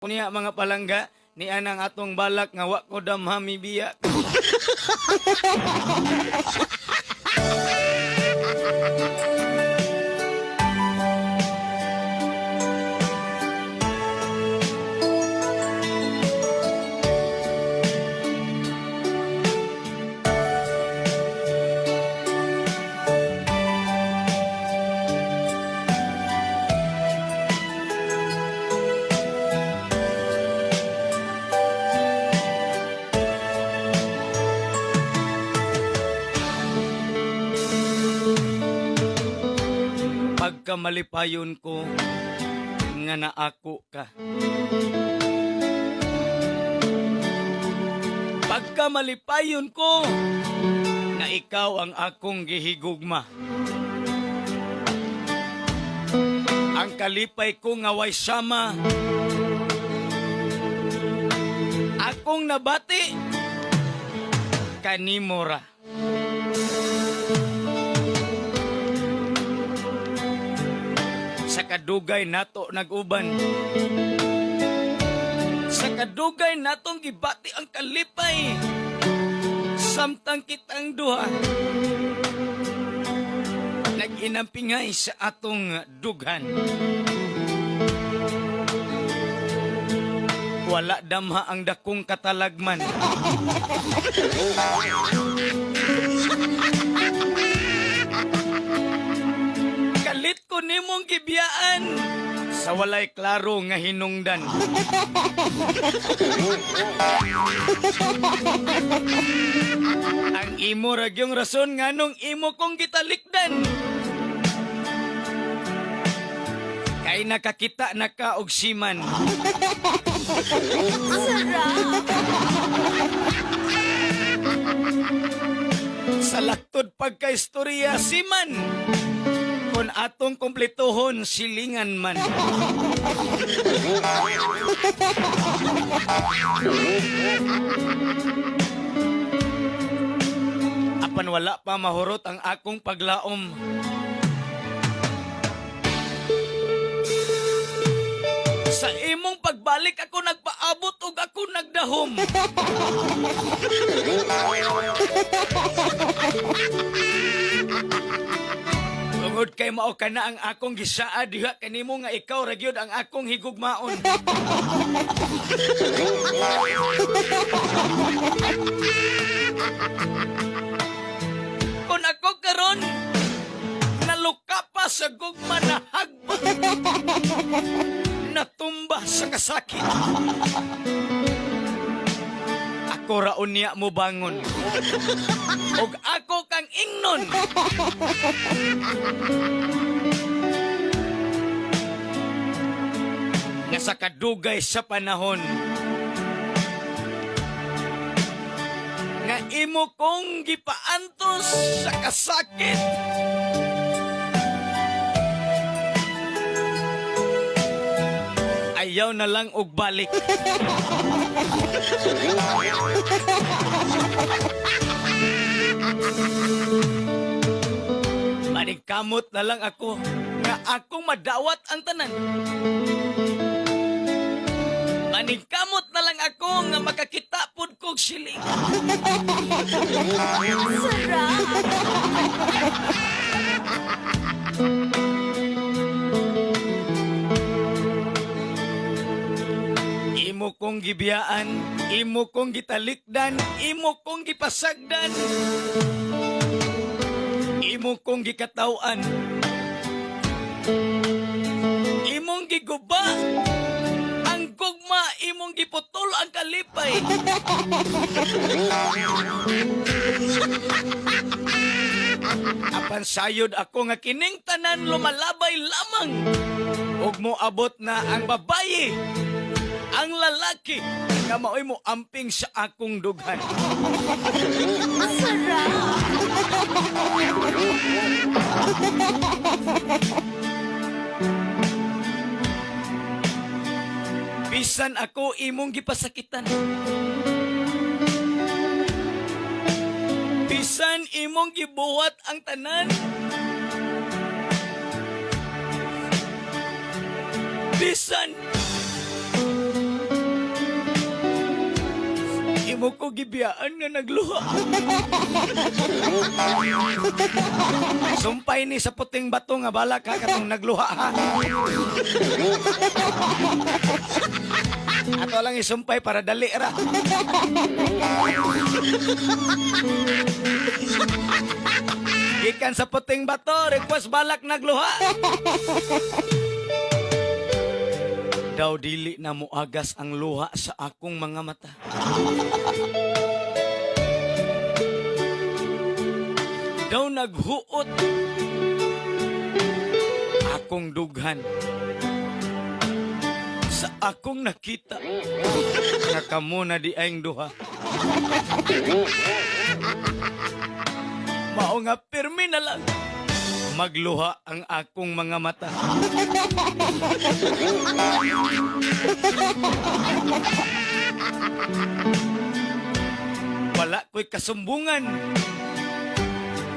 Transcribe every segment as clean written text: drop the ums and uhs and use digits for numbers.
Kunya mga palangga, ni anang atong balak nga wa ko damhami biya. Pagkamalipayon ko nga naako ka. Pagkamalipayon ko na ikaw ang akong gihigugma. Ang kalipay ko nga way sama. Akong nabati kanimo ra. Sa kadugay nato nag-uban. Sa kadugay natong gibati ang kalipay. Samtang kitang duha. Nag-inampingay sa atong dughan. Wala damha ang dakong katalagman. Kalit ko nimong gibiyaan sa walay klaro nga hinungdan. Ang imo ragyong rason nganong imo kong gitalikdan. Kay nakakita na ka og siman. Sa laktod pagkaistorya siman. Kung atong kumpletohon silingan man. Apan wala pa mahurot ang akong paglaom. Sa imong pagbalik ako nagpaabot ug ako nagdahom. Tungod kay mao kana ang akong gisaa diha kanimo nga ikaw ra gyud ang akong higugmaon. Kung ako karon naluka pa sa gugma na hagbot. Natumba sa kasakit. Ako raon niya mo bangon. Og ako kang ingnon. Nga sa kadugay sa panahon. Nga imo kong gipaantos sa kasakit. Ayaw na lang og balik. Manigkamot na lang ako nga akong madawat ang tanan. Manigkamot na lang ako nga makakita pud kog siling. Imo kong gibiyaan, imo kong gitalikdan, imo kong gipasagdan, imo kong gikatawan, imong giguba, ang gugma, imong giputol ang kalipay. Apan sayod ako nga kining tanan lumalabay lamang, ug mo abot na ang babaye. Ang lalaki nga maoy mo amping sa akong dughan. Bisan ako imong gipasakitan. Bisan imong gibuhat ang tanan. Bisan amo ko gibiyaan nga nagluha. Sumpay ni sa puting bato nga bala ka katong nagluha ha. Ato lang isumpay para dali ra. Gikan sa puting bato, request balak nagluha. Daw dili na mo agas ang luha sa akong mga mata. Daw naghuot akong dughan sa akong nakita nga kamo na di aing duha. Mao nga pirmi na lang magluha ang akong mga mata. Wala ko'y kasumbungan.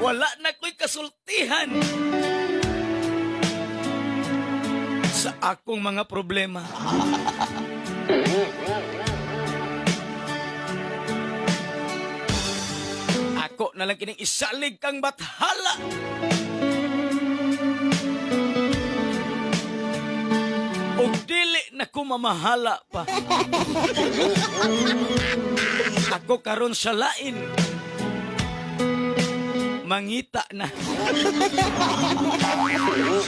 Wala na ko'y kasultihan sa akong mga problema. Ako na lang kining isalig kang bathala. O dili na ko mamahala pa. Ako karon sa lain. Mangita na.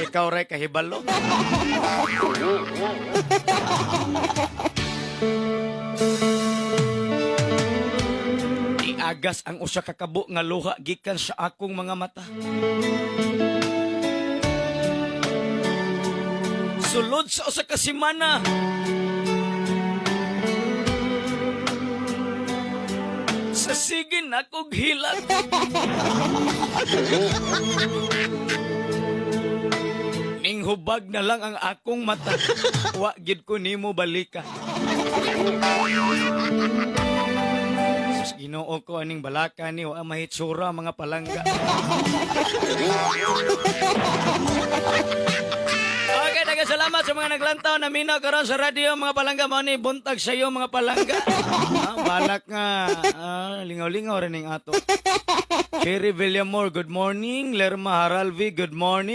Ikaw ray kahibalo. Iagas ang usa ka kabo nga luha gikan sa akong mga mata. Sulod sa usa ka semana. Sa sigin akong hilat. Ning hubag na lang ang akong mata. Wa gid ko nimo balika. Sus Ginoo ko aning balaka ni wa mahitsura mga palangga. Okay, salamat sa mga naglantaw na minaw karon sa radyo mga palangga mo ni buntag sa iyo mga palangga. Balak nga lingaw-lingaw rin ning ato. Cherry Villamor, good morning. Lerma Haralvi, good morning.